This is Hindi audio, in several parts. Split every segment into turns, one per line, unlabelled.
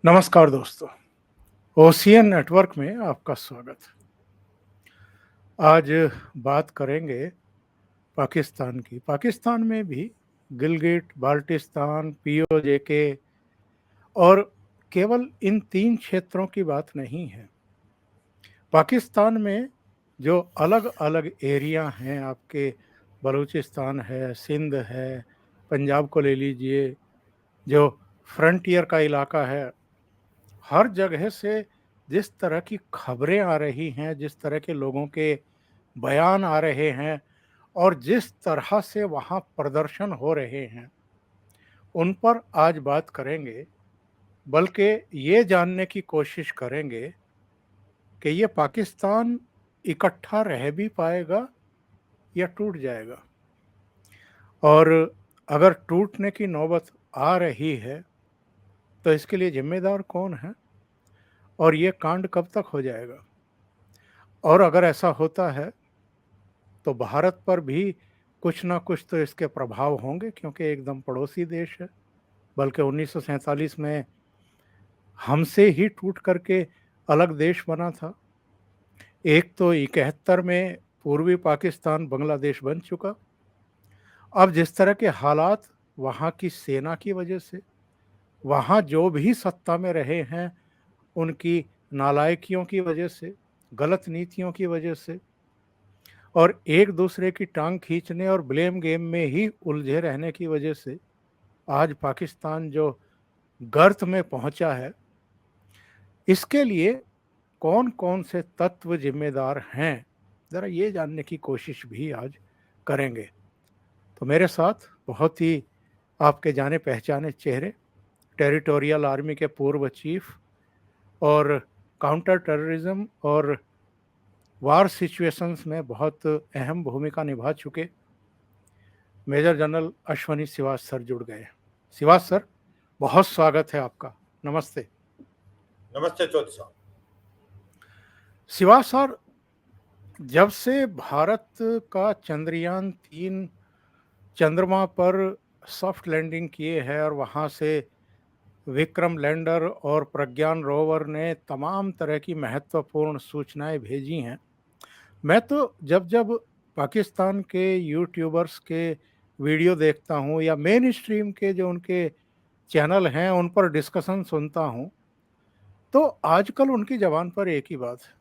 नमस्कार दोस्तों, ओशियन नेटवर्क में आपका स्वागत। आज बात करेंगे पाकिस्तान की। पाकिस्तान में भी गिलगिट, बाल्टिस्तान, पीओजेके और केवल इन 3 क्षेत्रों की बात नहीं है। पाकिस्तान में जो अलग-अलग एरिया हैं, आपके बलूचिस्तान है, सिंध है, पंजाब को ले लीजिए, जो फ्रंटियर का इलाका है, हर जगह से जिस तरह की खबरें आ रही हैं, जिस तरह के लोगों के बयान आ रहे हैं और जिस तरह से वहाँ प्रदर्शन हो रहे हैं, उन पर आज बात करेंगे। बल्कि ये जानने की कोशिश करेंगे कि ये पाकिस्तान इकट्ठा रह भी पाएगा या टूट जाएगा, और अगर टूटने की नौबत आ रही है तो इसके लिए जिम्मेदार कौन है और ये कांड कब तक हो जाएगा। और अगर ऐसा होता है तो भारत पर भी कुछ ना कुछ तो इसके प्रभाव होंगे, क्योंकि एकदम पड़ोसी देश है। बल्कि 1947 में हमसे ही टूट करके अलग देश बना था। एक तो 71 में पूर्वी पाकिस्तान बांग्लादेश बन चुका। अब जिस तरह के हालात वहाँ की सेना की वजह से, वहाँ जो भी सत्ता में रहे हैं उनकी नालायकियों की वजह से, गलत नीतियों की वजह से और एक दूसरे की टांग खींचने और ब्लेम गेम में ही उलझे रहने की वजह से आज पाकिस्तान जो गर्त में पहुंचा है, इसके लिए कौन कौन से तत्व जिम्मेदार हैं, ज़रा ये जानने की कोशिश भी आज करेंगे। तो मेरे साथ बहुत ही आपके जाने पहचाने चेहरे, टेरिटोरियल आर्मी के पूर्व चीफ और काउंटर टेररिज्म और वार सिचुएशंस में बहुत अहम भूमिका निभा चुके major general Ashwani Siwach sir जुड़ गए। सिवाच सर, बहुत स्वागत है आपका। नमस्ते।
नमस्ते चौधरी साहब।
सिवाच सर, जब से भारत का चंद्रयान-3 चंद्रमा पर सॉफ्ट लैंडिंग किए है और वहाँ से विक्रम लैंडर और प्रज्ञान रोवर ने तमाम तरह की महत्वपूर्ण सूचनाएं भेजी हैं, मैं तो जब जब पाकिस्तान के यूट्यूबर्स के वीडियो देखता हूँ या मेन स्ट्रीम के जो उनके चैनल हैं उन पर डिस्कशन सुनता हूँ, तो आजकल उनकी ज़बान पर एक ही बात है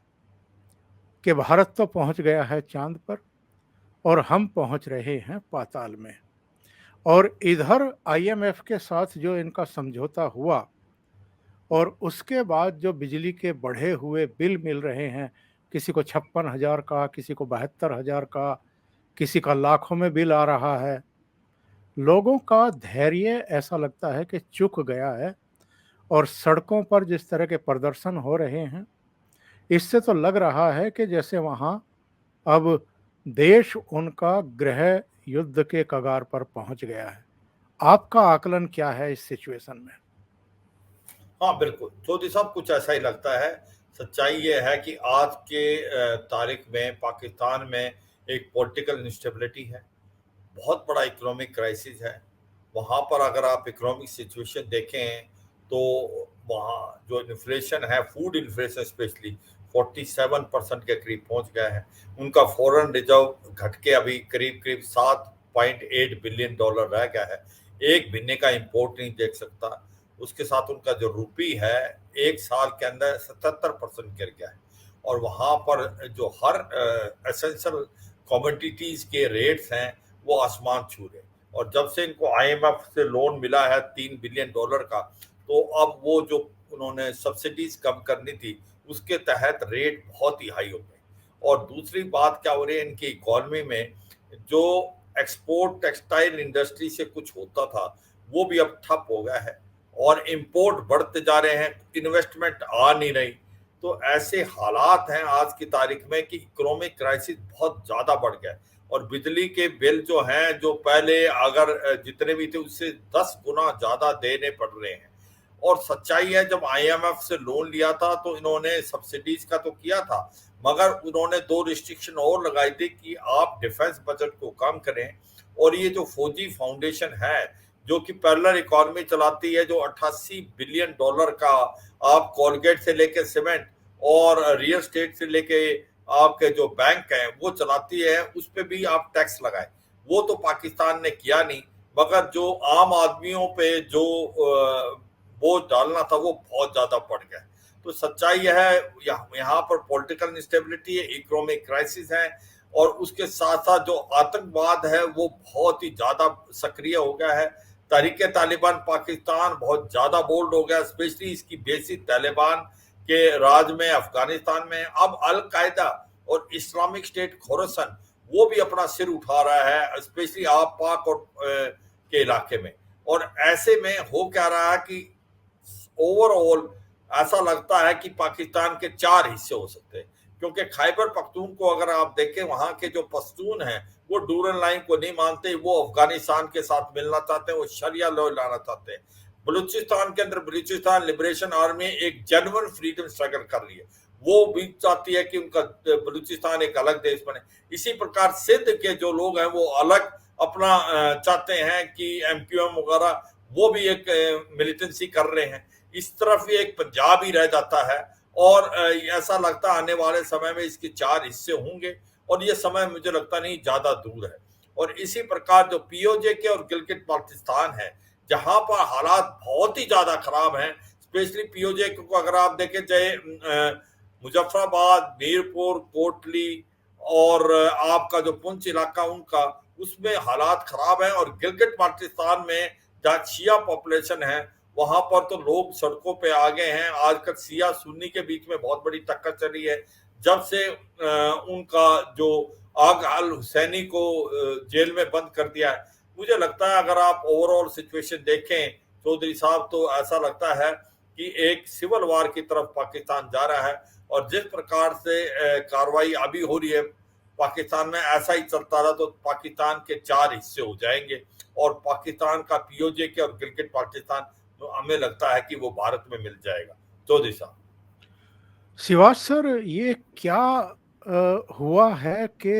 कि भारत तो पहुँच गया है चाँद पर और हम पहुँच रहे हैं पाताल में। और इधर आईएमएफ के साथ जो इनका समझौता हुआ और उसके बाद जो बिजली के बढ़े हुए बिल मिल रहे हैं, किसी को 56,000 का, किसी को 72,000 का, किसी का लाखों में बिल आ रहा है। लोगों का धैर्य ऐसा लगता है कि चुक गया है और सड़कों पर जिस तरह के प्रदर्शन हो रहे हैं, इससे तो लग रहा है कि जैसे वहाँ अब देश उनका गृह युद्ध के कगार पर पहुंच गया है। आपका आकलन क्या है इस सिचुएशन में?
हाँ बिल्कुल चौधरी साहब, कुछ ऐसा ही लगता है। सच्चाई ये है कि आज के तारीख में पाकिस्तान में एक पॉलिटिकल इंस्टेबिलिटी है, बहुत बड़ा इकोनॉमिक क्राइसिस है। वहाँ पर अगर आप इकोनॉमिक सिचुएशन देखें तो वहाँ जो इन्फ्लेशन है, फूड इन्फ्लेशन स्पेशली 47% के करीब पहुँच गया है। उनका फॉरेन रिजर्व घट के अभी करीब करीब $7.8 बिलियन रह गया है। एक महीने का इंपोर्ट नहीं देख सकता। उसके साथ उनका जो रुपी है एक साल के अंदर 77% गिर गया है। और वहाँ पर जो हर एसेंशियल कमोडिटीज के रेट्स हैं वो आसमान छू रहे। और जब से इनको आईएमएफ से लोन मिला है $3 बिलियन का, तो अब वो जो उन्होंने सब्सिडीज कम करनी थी उसके तहत रेट बहुत ही हाई हो गए। और दूसरी बात क्या हो रही है, इनकी इकोनॉमी में जो एक्सपोर्ट टेक्सटाइल इंडस्ट्री से कुछ होता था वो भी अब ठप हो गया है और इंपोर्ट बढ़ते जा रहे हैं, इन्वेस्टमेंट आ नहीं रही। तो ऐसे हालात हैं आज की तारीख में कि इकोनॉमिक क्राइसिस बहुत ज्यादा बढ़ गया है। और बिजली के बिल जो हैं, जो पहले अगर जितने भी थे उससे 10 गुना ज्यादा देने पड़ रहे हैं। और सच्चाई है, जब आईएमएफ से लोन लिया था तो इन्होंने सब्सिडीज का तो किया था, मगर उन्होंने 2 रिस्ट्रिक्शन और लगाई थी कि आप डिफेंस बजट को कम करें और ये जो फौजी फाउंडेशन है जो कि पैरेलल इकोनॉमी चलाती है, जो 88 बिलियन डॉलर का आप कोलगेट से लेके सीमेंट और रियल स्टेट से लेके आपके जो बैंक हैं वो चलाती है, उस पे भी आप टैक्स लगाए। वो तो पाकिस्तान ने किया नहीं, मगर जो आम आदमियों पे जो बोझ डालना था वो बहुत ज्यादा पड़ गया। तो सच्चाई यह है, यहाँ पर पॉलिटिकल इंस्टेबिलिटी है, इकोनॉमिक क्राइसिस है, और उसके साथ साथ जो आतंकवाद है वो बहुत ही ज्यादा सक्रिय हो गया है। तहरीक तालिबान पाकिस्तान बहुत ज्यादा बोल्ड हो गया, स्पेशली इसकी बेसिस तालिबान के राज में अफगानिस्तान में। अब अल कायदा और इस्लामिक स्टेट खोरासान वो भी अपना सिर उठा रहा है, स्पेशली आप पाक और के इलाके में। और ऐसे में हो क्या रहा है कि ओवरऑल ऐसा लगता है कि पाकिस्तान के 4 हिस्से हो सकते हैं, क्योंकि खैबर पख्तून को अगर आप देखें, वहां के जो पश्तून हैं वो डूरन लाइन को नहीं मानते, वो अफगानिस्तान के साथ मिलना चाहते हैं, वो शरिया लॉ लाना चाहते हैं। बलूचिस्तान के अंदर बलूचिस्तान लिबरेशन आर्मी एक जेन्युइन फ्रीडम स्ट्रगल कर रही है, वो भी चाहती है कि उनका बलूचिस्तान एक अलग देश बने। इसी प्रकार सिंध के जो लोग हैं वो अलग अपना चाहते हैं कि MQM वगैरह वो भी एक मिलिटेंसी कर रहे हैं। इस तरफ भी एक पंजाब ही रह जाता है, और ऐसा लगता है आने वाले समय में इसके 4 हिस्से होंगे, और ये समय मुझे लगता नहीं ज्यादा दूर है। और इसी प्रकार जो POJ और गिलगित बाल्टिस्तान है, जहां पर हालात बहुत ही ज्यादा खराब हैं, स्पेशली POJ को अगर आप देखें, चाहे मुजफ्फराबाद, मीरपुर, कोटली और आपका जो पुंछ इलाका उनका, उसमें हालात खराब है। और गिलगित बाल्टिस्तान में जहाँ शिया पॉपुलेशन है, वहां पर तो लोग सड़कों पे आ गए हैं। आजकल शिया सुन्नी के बीच में बहुत बड़ी टक्कर चली है, जब से उनका जो आग अल हुसैनी को जेल में बंद कर दिया है। मुझे लगता है अगर आप ओवरऑल सिचुएशन देखें चौधरी साहब, तो ऐसा लगता है कि एक सिविल वार की तरफ पाकिस्तान जा रहा है। और जिस प्रकार से कार्रवाई अभी हो रही है पाकिस्तान में, ऐसा ही चलता रहा तो पाकिस्तान के 4 हिस्से हो जाएंगे, और पाकिस्तान का POJ और गिलगित बाल्टिस्तान तो हमें लगता है कि वो भारत में मिल जाएगा। चौधरी साहब,
शिवाज सर, ये क्या हुआ है कि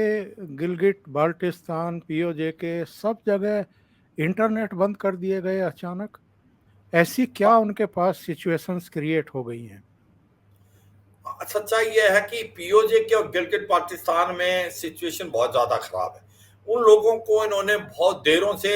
गिलगिट बाल्टिस्तान POJ के सब जगह इंटरनेट बंद कर दिए गए अचानक? ऐसी क्या उनके पास सिचुएशंस क्रिएट हो गई हैं?
सच्चाई यह है कि POJ और गिलगित बाल्टिस्तान में सिचुएशन बहुत ज्यादा खराब है। उन लोगों को इन्होंने बहुत देरों से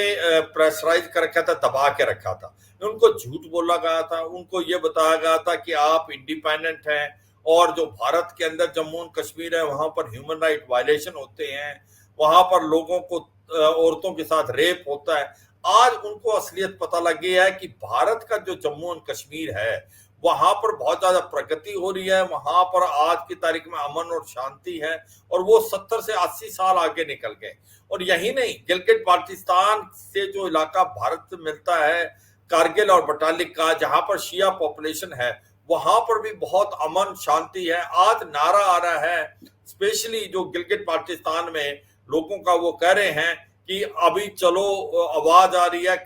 प्रेशराइज कर रखा था, दबा के रखा था। उनको झूठ बोला गया था, उनको ये बताया गया था कि आप इंडिपेंडेंट हैं, और जो भारत के अंदर जम्मू और कश्मीर है वहां पर ह्यूमन राइट वायलेशन होते हैं, वहां पर लोगों को औरतों के साथ रेप होता है। आज उनको असलियत पता लग गई है कि भारत का जो जम्मू और कश्मीर है वहां पर बहुत ज्यादा प्रगति हो रही है, वहां पर आज की तारीख में अमन और शांति है, और वो 70 से 80 साल आगे निकल गए। और यही नहीं, गिलगित बाल्टिस्तान से जो इलाका भारत से मिलता है, कारगिल और बटालिक का, जहां पर शिया पॉपुलेशन है, वहां पर भी बहुत अमन शांति है। आज नारा आ रहा है, स्पेशली जो गिलगित बाल्टिस्तान में लोगों का, वो कह रहे हैं कि अभी चलो, आवाज आ रही है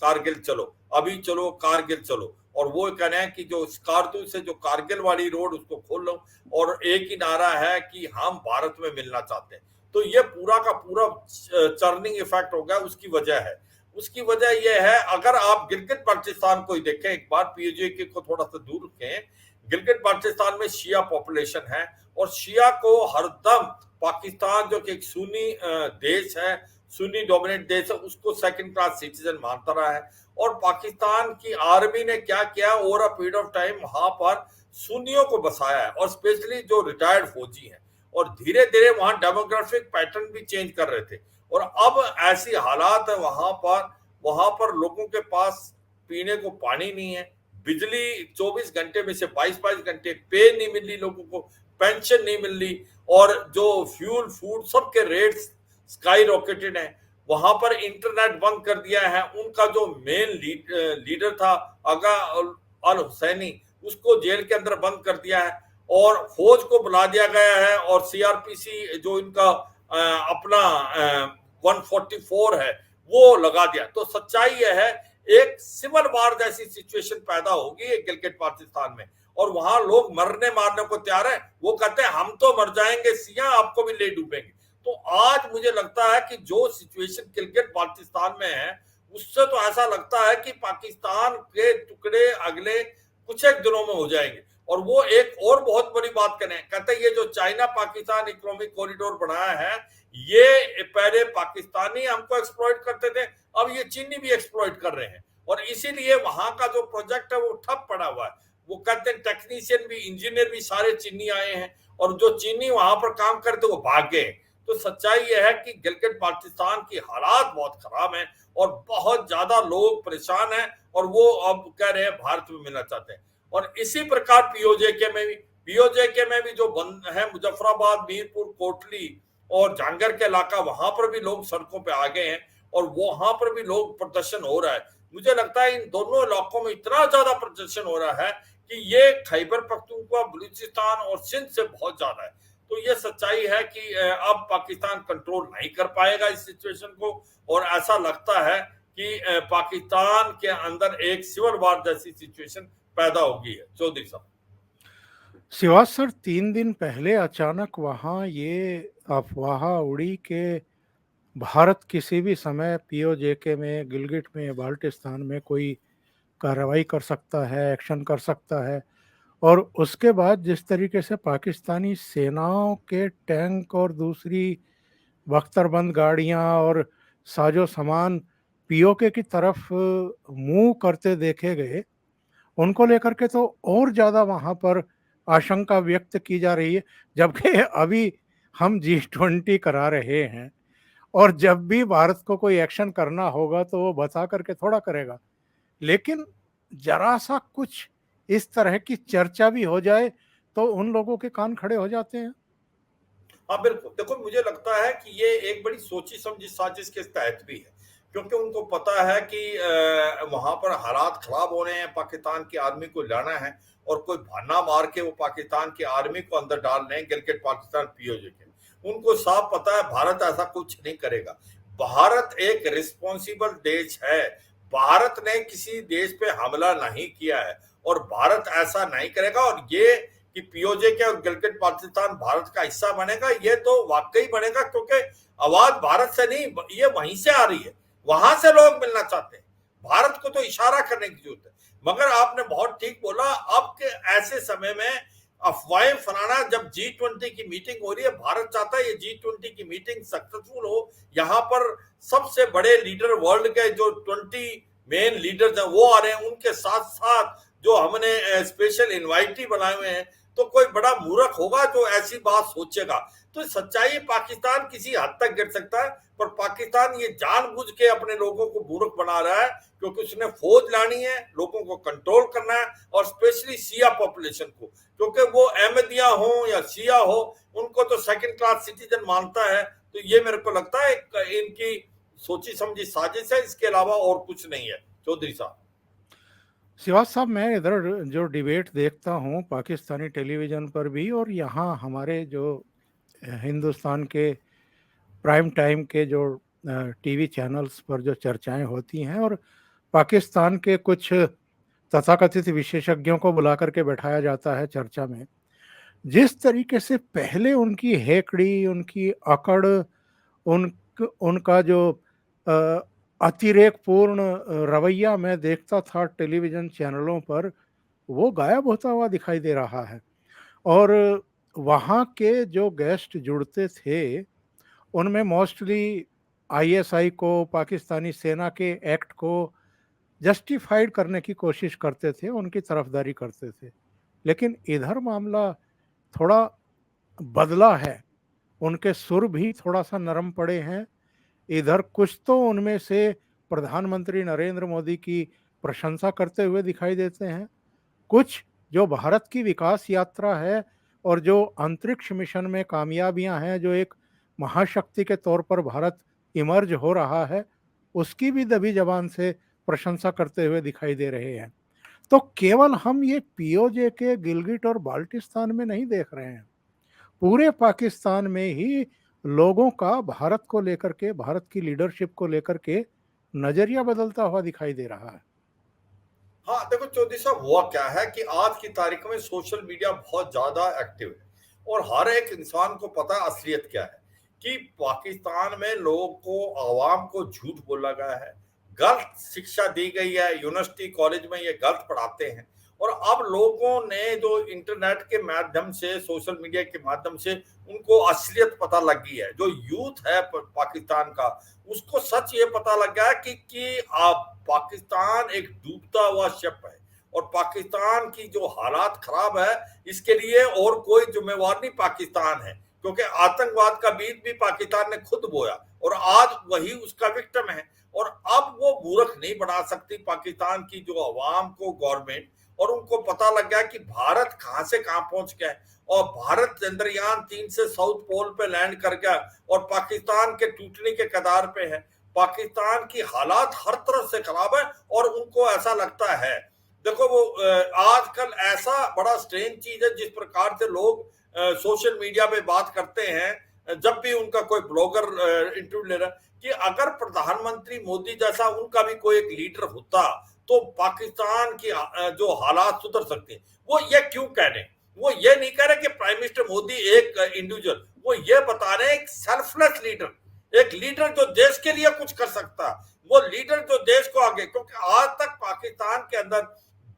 कारगिल चलो, अभी चलो कारगिल चलो। और वो कह रहे हैं कि जो स्कारदू से जो कारगिल वाली रोड उसको खोल लो, और एक ही नारा है कि हम भारत में मिलना चाहते हैं। तो ये पूरा का पूरा चर्निंग इफेक्ट हो गया। उसकी वजह यह है, अगर आप गिलगित बाल्टिस्तान को ही देखें एक बार, POJ को थोड़ा सा दूर रखें, गिलगित बाल्टिस्तान में शिया पॉपुलेशन है, और शिया को हरदम पाकिस्तान जो कि एक सुन्नी देश है, सुन्नी डोमिनेट देश है, उसको सेकंड क्लास सिटीजन मानता रहा है। और पाकिस्तान की आर्मी ने क्या किया, over a period of time वहां पर सुन्नियों को बसाया है, और स्पेशली जो रिटायर्ड फौजी हैं, और धीरे धीरे वहां डेमोग्राफिक पैटर्न भी चेंज कर रहे थे। और अब ऐसी हालात है वहां पर लोगों के पास पीने को पानी नहीं है, बिजली 24 घंटे में से 22 घंटे पे नहीं मिल रही लोगों को, पेंशन नहीं मिल रही, और जो फ्यूल फूड सबके रेट्स स्काई रॉकेटेड है। वहां पर इंटरनेट बंद कर दिया है। उनका जो मेन लीडर था आगा अल हुसैनी, उसको जेल के अंदर बंद कर दिया है, और फौज को बुला दिया गया है, और CRPC जो इनका अपना 144 है वो लगा दिया। तो सच्चाई यह है, एक सिविल वार जैसी सिचुएशन पैदा होगी गिलगित बाल्टिस्तान में, और वहां लोग मरने मारने को तैयार है। वो कहते हैं हम तो मर जाएंगे सिया, आपको भी ले डूबेंगे। तो आज मुझे लगता है कि जो सिचुएशन गिलगित बाल्टिस्तान में है उससे तो ऐसा लगता है कि पाकिस्तान के टुकड़े अगले कुछ एक दिनों में हो जाएंगे। और वो एक और बहुत बड़ी बात करें, कहते हैं ये जो चाइना पाकिस्तान इकोनॉमिक कॉरिडोर बनाया है, ये पहले पाकिस्तानी हमको एक्सप्लॉइट करते थे, अब ये चीनी भी एक्सप्लॉइट कर रहे हैं। और इसीलिए वहां का जो प्रोजेक्ट है वो ठप पड़ा हुआ है। वो कहते हैं टेक्नीशियन भी, इंजीनियर भी सारे चीनी आए हैं, और जो चीनी वहां पर काम करते वो भाग गए। तो सच्चाई यह है कि गिलगित बाल्टिस्तान की हालात बहुत खराब हैं, और बहुत ज्यादा लोग परेशान हैं, और वो अब कह रहे हैं भारत में मिलना चाहते हैं। और इसी प्रकार पीओजेके में भी जो बंद है, मुजफ्फराबाद, मीरपुर, कोटली और झांगर के इलाका, वहां पर भी लोग सड़कों पे आ गए हैं, और वहां पर भी लोग प्रदर्शन हो रहा है। मुझे लगता है इन दोनों इलाकों में इतना ज्यादा प्रदर्शन हो रहा है कि ये खैबर पख्तूनख्वा, बलूचिस्तान और सिंध से बहुत ज्यादा है। तो ये सच्चाई है कि अब पाकिस्तान कंट्रोल नहीं कर पाएगा इस सिचुएशन को, और ऐसा लगता है कि पाकिस्तान के अंदर एक सिविल वार जैसी सिचुएशन पैदा हो गई है। चौधरी साहब,
शिवाज सर, 3 दिन पहले अचानक वहाँ ये अफवाह उड़ी कि भारत किसी भी समय पीओजेके में, गिलगिट में, बाल्टिस्तान में कोई कार्रवाई कर सकता है, एक्शन कर सकता है। और उसके बाद जिस तरीके से पाकिस्तानी सेनाओं के टैंक और दूसरी बख्तरबंद गाड़ियां और साजो सामान पीओके की तरफ मूव करते देखे गए, उनको लेकर के तो और ज़्यादा वहाँ पर आशंका व्यक्त की जा रही है। जबकि अभी हम G20 करा रहे हैं, और जब भी भारत को कोई एक्शन करना होगा तो वो बता करके थोड़ा करेगा। लेकिन जरा सा कुछ इस तरह की चर्चा भी हो जाए तो उन लोगों के कान खड़े हो जाते हैं।
हाँ बिल्कुल, देखो मुझे लगता है कि ये एक बड़ी सोची समझी साजिश के तहत भी है, क्योंकि उनको पता है कि वहां पर हालात खराब हो रहे हैं, पाकिस्तान की आर्मी को लाना है, और कोई बहाना मार के वो पाकिस्तान की आर्मी को अंदर डाल रहे हैं गिलगिट पाकिस्तान पीओजे के। उनको साफ पता है भारत ऐसा कुछ नहीं करेगा। भारत एक रिस्पॉन्सिबल देश है। भारत ने किसी देश पे हमला नहीं किया है, और भारत ऐसा नहीं करेगा। और ये कि पीओजे के और गिलगिट बाल्टिस्तान भारत का हिस्सा बनेगा, ये तो वाकई बनेगा, क्योंकि आवाज भारत से नहीं, ये वहीं से आ रही है, वहां से लोग मिलना चाहते हैं। भारत को तो इशारा करने की जरूरत है। मगर आपने बहुत ठीक बोला, अब के ऐसे समय में अफवाहें फैलाना, जब G20 की मीटिंग हो रही है, भारत चाहता है ये G20 की मीटिंग सक्सेसफुल हो। यहाँ पर सबसे बड़े लीडर वर्ल्ड के जो 20 मेन लीडर्स हैं वो आ रहे हैं, उनके साथ साथ जो हमने स्पेशल इनवाइटी बनाए हुए हैं। तो कोई बड़ा मूर्ख होगा जो ऐसी बात सोचेगा। तो सच्चाई, पाकिस्तान किसी हद तक गिर सकता है, पर पाकिस्तान ये जानबूझ के अपने लोगों को मूर्ख बना रहा है, क्योंकि उसने फौज लानी है, लोगों को कंट्रोल करना है, और स्पेशली शिया पॉपुलेशन को, क्योंकि वो अहमदिया हो या शिया हो, उनको तो सेकंड क्लास सिटीजन मानता है। तो ये मेरे को लगता है इनकी सोची समझी साजिश है, इसके अलावा और कुछ नहीं है। चौधरी साहब,
शिवाज साहब, मैं इधर जो डिबेट देखता हूँ पाकिस्तानी टेलीविज़न पर भी, और यहाँ हमारे जो हिंदुस्तान के प्राइम टाइम के जो टीवी चैनल्स पर जो चर्चाएं होती हैं, और पाकिस्तान के कुछ तथाकथित विशेषज्ञों को बुला करके बैठाया जाता है चर्चा में, जिस तरीके से पहले उनकी हेकड़ी, उनकी अकड़, उन उनका जो अ, अतिरेकपूर्ण रवैया मैं देखता था टेलीविज़न चैनलों पर, वो गायब होता हुआ दिखाई दे रहा है। और वहाँ के जो गेस्ट जुड़ते थे, उनमें मोस्टली आईएसआई को, पाकिस्तानी सेना के एक्ट को जस्टिफाइड करने की कोशिश करते थे, उनकी तरफदारी करते थे। लेकिन इधर मामला थोड़ा बदला है, उनके सुर भी थोड़ा-सा नरम पड़े हैं। इधर कुछ तो उनमें से प्रधानमंत्री नरेंद्र मोदी की प्रशंसा करते हुए दिखाई देते हैं, कुछ जो भारत की विकास यात्रा है और जो अंतरिक्ष मिशन में कामयाबियां हैं, जो एक महाशक्ति के तौर पर भारत इमर्ज हो रहा है, उसकी भी दबी जबान से प्रशंसा करते हुए दिखाई दे रहे हैं। तो केवल हम ये पीओजे के गिलगिट और बाल्टिस्तान में नहीं देख रहे हैं, पूरे पाकिस्तान में ही लोगों का भारत को लेकर के, भारत की लीडरशिप को लेकर के नजरिया बदलता हुआ दिखाई दे रहा है।
हाँ देखो चौधरी साहब, हुआ क्या है कि आज की तारीख में सोशल मीडिया बहुत ज्यादा एक्टिव है, और हर एक इंसान को पता है असलियत क्या है, कि पाकिस्तान में लोगों को, आवाम को झूठ बोला गया है, गलत शिक्षा दी गई है, यूनिवर्सिटी कॉलेज में ये गलत पढ़ाते हैं। और अब लोगों ने जो इंटरनेट के माध्यम से, सोशल मीडिया के माध्यम से उनको असलियत पता लग गई है। जो यूथ है पाकिस्तान का, उसको सच ये पता लग गया कि आप पाकिस्तान एक डूबता हुआ शिप है, और पाकिस्तान की जो हालात खराब है इसके लिए और कोई जिम्मेवार नहीं पाकिस्तान है, क्योंकि आतंकवाद का बीज भी पाकिस्तान ने खुद बोया और आज वही उसका विक्टिम है। और अब वो मूर्ख नहीं बना सकती पाकिस्तान की जो अवाम को गवर्नमेंट, और उनको पता लग गया कि भारत कहां से कहां पहुंच गया है। और भारत चंद्रयान 3 से साउथ पोल पे लैंड कर गया और पाकिस्तान के टूटने के कगार पे है। पाकिस्तान की हालात हर तरफ से खराब है और उनको ऐसा लगता है, देखो वो आजकल ऐसा बड़ा स्ट्रेंज चीज है जिस प्रकार से लोग सोशल मीडिया पे बात करते हैं, जब भी उनका कोई ब्लॉगर इंटरव्यू ले रहा है, कि अगर प्रधानमंत्री मोदी जैसा उनका भी कोई एक लीडर होता तो पाकिस्तान की जो हालात सुधर सकते हैं। वो ये क्यों कह रहे हैं? वो ये नहीं कह रहे कि प्राइम मिनिस्टर मोदी एक इंडिविजुअल, वो ये बता रहे हैं एक सेल्फलेस लीडर, एक लीडर जो देश के लिए कुछ कर सकता, वो लीडर जो देश को आगे, क्योंकि आज तक पाकिस्तान के अंदर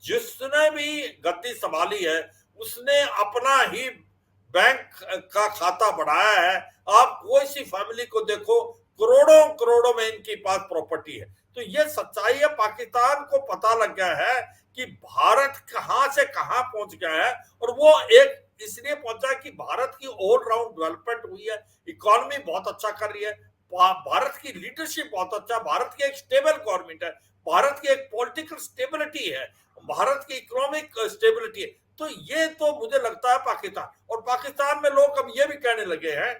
जिसने भी गद्दी संभाली है उसने अपना ही बैंक का खाता बढ़ाया है। आप कोई सी फैमिली को देखो, करोड़ों करोड़ों में इनके पास प्रॉपर्टी है। तो ये सच्चाई है, पाकिस्तान को पता लग गया है कि भारत कहां से कहां पहुंच गया है, और वो एक इसलिए पहुंचा कि भारत की ऑल राउंड डेवलपमेंट हुई है, इकोनॉमी बहुत अच्छा कर रही है, भारत की लीडरशिप बहुत अच्छा, भारत की एक स्टेबल गवर्नमेंट है, भारत की एक पॉलिटिकल स्टेबिलिटी है, भारत की इकोनॉमिक स्टेबिलिटी है। तो ये तो मुझे लगता है पाकिस्तान, और पाकिस्तान में लोग अब ये भी कहने लगे हैं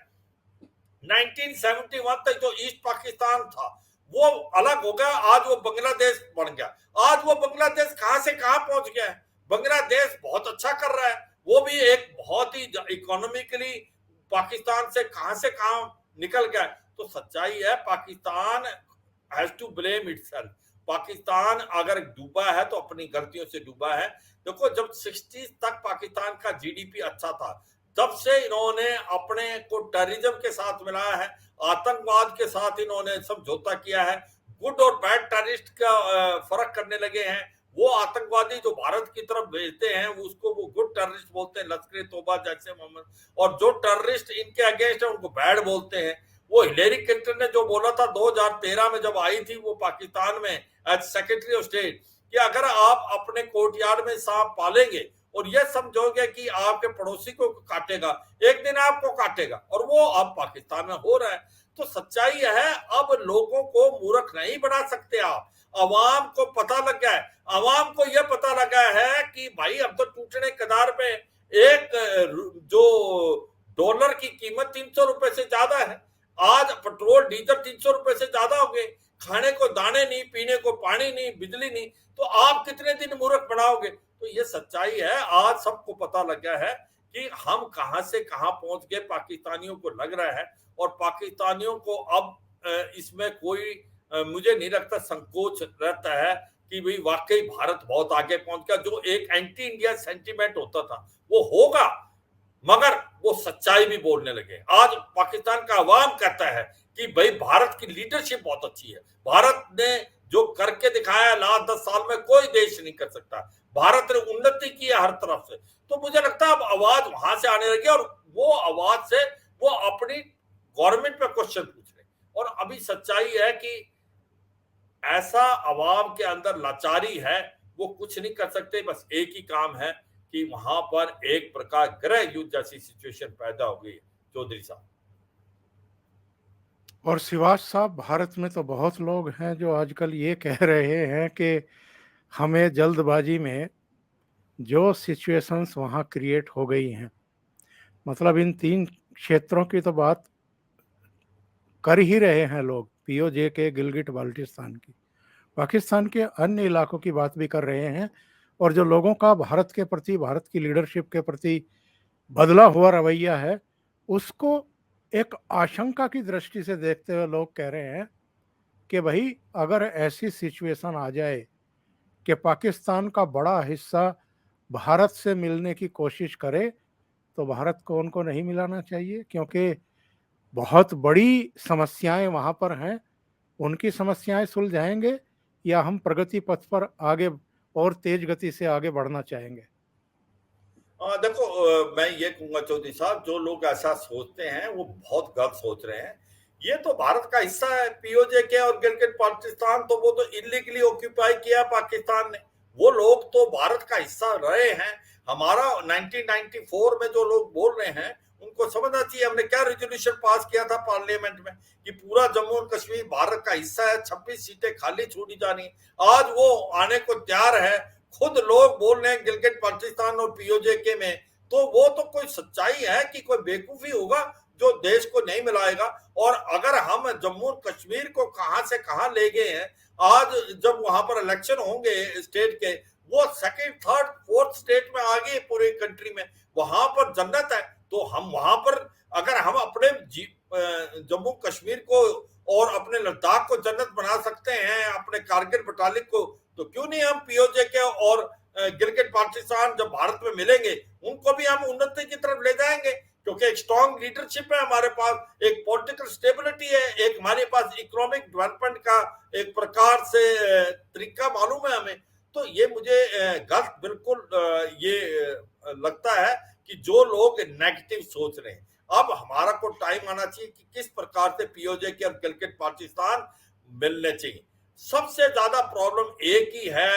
1971 तक जो ईस्ट पाकिस्तान था वो अलग हो गया, आज वो बांग्लादेश बन गया। आज वो बांग्लादेश कहां से कहां पहुंच गया है, बांग्लादेश बहुत अच्छा कर रहा है, वो भी एक बहुत ही इकोनॉमिकली पाकिस्तान से कहां निकल गया। तो सच्चाई है Pakistan has to blame itself. Pakistan अगर डूबा है तो अपनी गलतियों से डूबा है। देखो जब 60 तक पाकिस्तान का जीडीपी अच्छा था, तब से इन्होंने अपने को टेररिज्म के साथ मिलाया है, आतंकवाद के साथ इन्होंने समझौता किया है, गुड और बैड टेररिस्ट का फर्क करने लगे हैं। वो आतंकवादी जो भारत की तरफ भेजते हैं उसको वो गुड टेररिस्ट बोलते हैं, लश्कर तोबा जैसे मोहम्मद, और जो टेररिस्ट इनके अगेंस्ट है उनको बैड बोलते हैं। वो हिलेरी क्लिंटन ने जो बोला था 2013 में जब आई थी वो पाकिस्तान में एज सेक्रेटरी ऑफ स्टेट, कि अगर आप अपने कोर्टयार्ड में सांप पालेंगे और ये समझोगे कि आपके पड़ोसी को काटेगा, एक दिन आपको काटेगा, और वो अब पाकिस्तान में हो रहा है। तो सच्चाई है, अब लोगों को मूर्ख नहीं बना सकते आप। अवाम को पता लग गया है, अवाम को यह पता लगा है कि भाई अब तो टूटने कगार पे, एक जो डॉलर की कीमत 300 रुपए से ज्यादा है, आज पेट्रोल डीजल 300 रुपए से ज्यादा हो गए, खाने को दाने नहीं, पीने को पानी नहीं, बिजली नहीं, तो आप कितने दिन मूर्ख बनाओगे? तो ये सच्चाई है, आज सबको पता लग गया है कि हम कहां से कहां पहुंच गए, पाकिस्तानियों को लग रहा है। और पाकिस्तानियों को अब इसमें कोई मुझे नहीं लगता संकोच रहता है कि भाई वाकई भारत बहुत आगे पहुंच गया। जो एक एंटी इंडिया सेंटीमेंट होता था वो होगा, मगर वो सच्चाई भी बोलने लगे। आज पाकिस्तान का अवाम कहता है कि भाई भारत की लीडरशिप बहुत अच्छी है, भारत ने जो करके दिखाया लास्ट 10 साल में कोई देश नहीं कर सकता, भारत ने उन्नति की है हर तरफ से। तो मुझे लगता है अब आवाज वहां से आने लगी, और वो आवाज से वो अपनी गवर्नमेंट पे क्वेश्चन पूछ रहे। और अभी सच्चाई है कि ऐसा अवाम के अंदर लाचारी है, वो कुछ नहीं कर सकते, बस एक ही काम है कि वहां पर एक प्रकार गृह युद्ध जैसी सिचुएशन पैदा हो गई है। चौधरी साहब
और शिवाज साहब, भारत में तो बहुत लोग हैं जो आजकल ये कह रहे हैं कि हमें जल्दबाजी में जो सिचुएशंस वहाँ क्रिएट हो गई हैं, मतलब इन 3 क्षेत्रों की तो बात कर ही रहे हैं लोग, पीओजे के, गिलगिट बाल्टिस्तान की, पाकिस्तान के अन्य इलाकों की बात भी कर रहे हैं। और जो लोगों का भारत के प्रति, भारत की लीडरशिप के प्रति बदला हुआ रवैया है, उसको एक आशंका की दृष्टि से देखते हुए लोग कह रहे हैं कि भाई अगर ऐसी सिचुएशन आ जाए कि पाकिस्तान का बड़ा हिस्सा भारत से मिलने की कोशिश करे, तो भारत को उनको नहीं मिलाना चाहिए, क्योंकि बहुत बड़ी समस्याएं वहाँ पर हैं। उनकी समस्याएं सुलझाएंगे या हम प्रगति पथ पर आगे और तेज गति से आगे बढ़ना चाहेंगे?
देखो, मैं ये कहूँगा चौधरी साहब, जो लोग ऐसा सोचते हैं वो बहुत गलत सोच रहे हैं। ये तो भारत का हिस्सा है, पीओजे और गिलगित पाकिस्तान, तो वो तो इलीगली ऑक्यूपाई किया पाकिस्तान ने। वो लोग तो भारत का हिस्सा रहे हैं। हमारा 1994 में जो लोग बोल रहे हैं उनको समझना चाहिए हमने क्या रेजोल्यूशन पास किया था पार्लियामेंट में कि पूरा जम्मू और कश्मीर भारत का हिस्सा है, 26 सीटें खाली छोड़ी जानी। आज वो आने को तैयार है, खुद लोग बोल रहे हैं गिलगित पाकिस्तान और पीओजे में। तो वो तो कोई सच्चाई है कि कोई बेवकूफी होगा जो देश को नहीं मिलाएगा। और अगर हम जम्मू और कश्मीर को कहां से कहां ले गए हैं, आज जब वहां पर इलेक्शन होंगे स्टेट के, वो सेकंड थर्ड फोर्थ स्टेट में आ गए पूरे कंट्री में, वहां पर जन्नत है। तो हम वहां पर अगर हम अपने जम्मू कश्मीर को और अपने लद्दाख को जन्नत बना सकते हैं, अपने कारगिल बटालियन को, तो क्यों नहीं हम पीओजे के और गिलगित पाकिस्तान जब भारत में मिलेंगे उनको भी हम उन्नति की तरफ ले जाएंगे। क्योंकि एक स्ट्रॉन्ग लीडरशिप है हमारे पास, एक पॉलिटिकल स्टेबिलिटी है, एक हमारे पास इकोनॉमिक डेवलपमेंट का एक प्रकार से तरीका मालूम है हमें। तो ये मुझे गलत बिल्कुल ये लगता है कि जो लोग नेगेटिव सोच रहे हैं। अब हमारा को टाइम आना चाहिए कि किस प्रकार से पीओजे के और गिलगित पाकिस्तान मिलने चाहिए। सबसे ज्यादा प्रॉब्लम एक ही है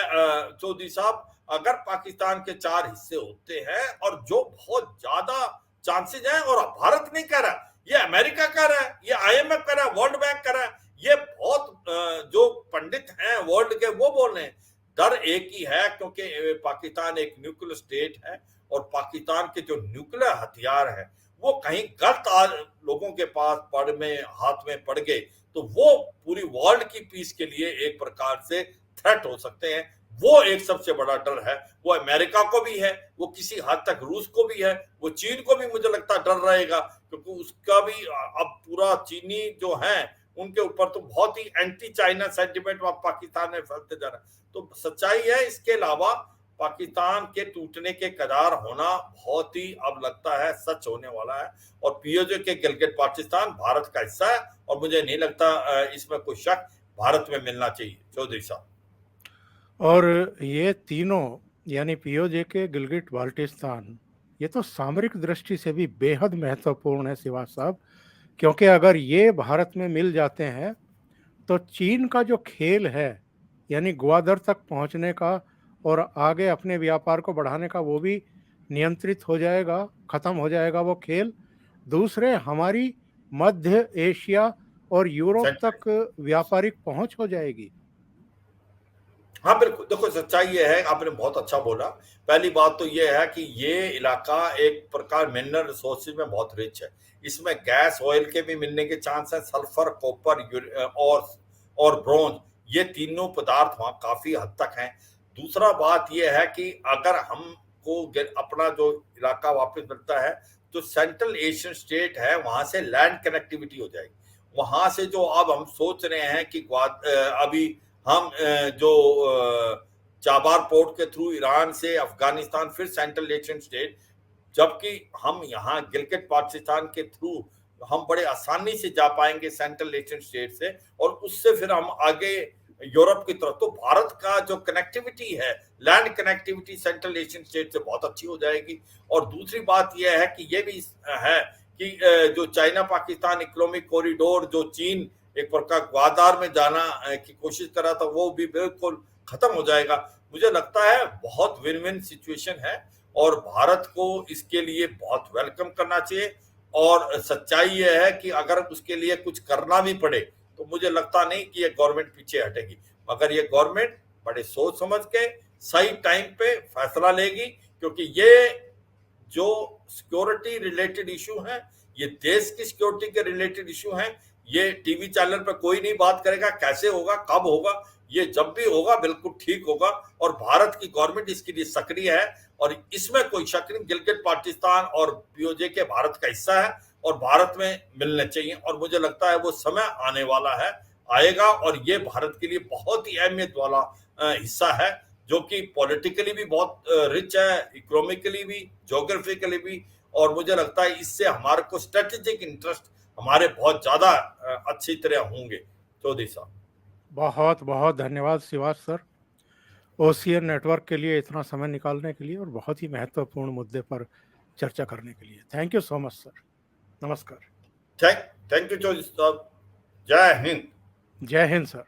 चौधरी साहब, अगर पाकिस्तान के 4 हिस्से होते हैं, और जो बहुत ज्यादा चांसेस है, और भारत नहीं कर रहा, ये अमेरिका कर रहा है, ये आईएमएफ कर रहा है, वर्ल्ड बैंक कर रहा है, ये बहुत जो पंडित हैं वर्ल्ड के वो बोल रहे हैं। डर एक ही है, क्योंकि पाकिस्तान एक न्यूक्लियर स्टेट है, और पाकिस्तान के जो न्यूक्लियर हथियार है वो कहीं गलत लोगों के पास पड़ में हाथ में पड़ गए तो वो पूरी वर्ल्ड की पीस के लिए एक प्रकार से थ्रेट हो सकते हैं। वो एक सबसे बड़ा डर है। वो अमेरिका को भी है, वो किसी हद तक रूस को भी है, वो चीन को भी मुझे लगता है डर रहेगा, क्योंकि उसका भी अब पूरा चीनी जो है उनके ऊपर तो बहुत ही एंटी चाइना सेंटिमेंट पाकिस्तान में फैलते जा रहा है। तो सच्चाई है, इसके अलावा पाकिस्तान के टूटने के कगार होना बहुत ही अब लगता है सच होने वाला है। और पीओजे के गिलगित पाकिस्तान भारत का हिस्सा है, और मुझे नहीं लगता इसमें कोई शक भारत में मिलना चाहिए चौधरी साहब।
और ये तीनों यानी पीओजे के गिलगिट बाल्टिस्तान, ये तो सामरिक दृष्टि से भी बेहद महत्वपूर्ण है श्रीवास साहब, क्योंकि अगर ये भारत में मिल जाते हैं तो चीन का जो खेल है यानी ग्वादर तक पहुंचने का और आगे अपने व्यापार को बढ़ाने का, वो भी नियंत्रित हो जाएगा, खत्म हो जाएगा वो खेल। दूसरे, हमारी मध्य एशिया और यूरोप तक व्यापारिक पहुंच हो जाएगी।
हाँ बिल्कुल, देखो सच्चाई ये है, आपने बहुत अच्छा बोला। पहली बात तो ये है कि ये इलाका एक प्रकार मिनरल रिसोर्सेज में बहुत रिच है। इसमें गैस ऑयल के भी मिलने के चांस है, सल्फर, कॉपर और ब्रोंज, ये तीनों पदार्थ वहाँ काफी हद तक हैं। दूसरा बात ये है कि अगर हमको अपना जो इलाका वापस मिलता है तो सेंट्रल एशियन स्टेट है, वहां से लैंड कनेक्टिविटी हो जाएगी। वहां से जो अब हम सोच रहे हैं कि अभी हम जो चाबार पोर्ट के थ्रू ईरान से अफगानिस्तान फिर सेंट्रल एशियन स्टेट, जबकि हम यहाँ गिलगित पाकिस्तान के थ्रू हम बड़े आसानी से जा पाएंगे सेंट्रल एशियन स्टेट से, और उससे फिर हम आगे यूरोप की तरफ। तो भारत का जो कनेक्टिविटी है, land connectivity central Asian state से बहुत अच्छी हो जाएगी। और दूसरी बात यह है कि ये भी है कि जो चाइना पाकिस्तान इकोनॉमिक कॉरिडोर, जो चीन एक प्रकार ग्वादार में जाना की कोशिश कर रहा था, वो भी बिल्कुल खत्म हो जाएगा। मुझे लगता है बहुत विन विन सिचुएशन है, और भारत को इसके लिए बहुत वेलकम करना चाहिए। और सच्चाई यह है कि अगर उसके लिए कुछ करना भी पड़े तो मुझे लगता नहीं कि ये गवर्नमेंट पीछे हटेगी, मगर ये गवर्नमेंट बड़े सोच समझ के सही टाइम पे फैसला लेगी, क्योंकि ये जो सिक्योरिटी रिलेटेड इशू है, ये देश की सिक्योरिटी के रिलेटेड इशू है। ये टीवी चैनल पर कोई नहीं बात करेगा कैसे होगा, कब होगा, ये जब भी होगा बिल्कुल ठीक होगा। और भारत की गवर्नमेंट इसके लिए सक्रिय है, और इसमें कोई शक नहीं, गिलगित पाकिस्तान और पीओजे के भारत का हिस्सा है और भारत में मिलने चाहिए। और मुझे लगता है वो समय आने वाला है, आएगा, और ये भारत के लिए बहुत ही अहमियत वाला हिस्सा है, जो कि पॉलिटिकली भी बहुत रिच है, इकोनॉमिकली भी, ज्योग्राफिकली भी। और मुझे लगता है इससे हमारे को स्ट्रेटेजिक इंटरेस्ट हमारे बहुत ज्यादा अच्छी तरह होंगे चौधरी साहब।
बहुत बहुत धन्यवाद शिवाज सर, ओशियन नेटवर्क के लिए इतना समय निकालने के लिए और बहुत ही महत्वपूर्ण मुद्दे पर चर्चा करने के लिए। Thank you so much sir. नमस्कार।
थैंक यू चौधरी साहब। जय हिंद।
जय हिंद सर।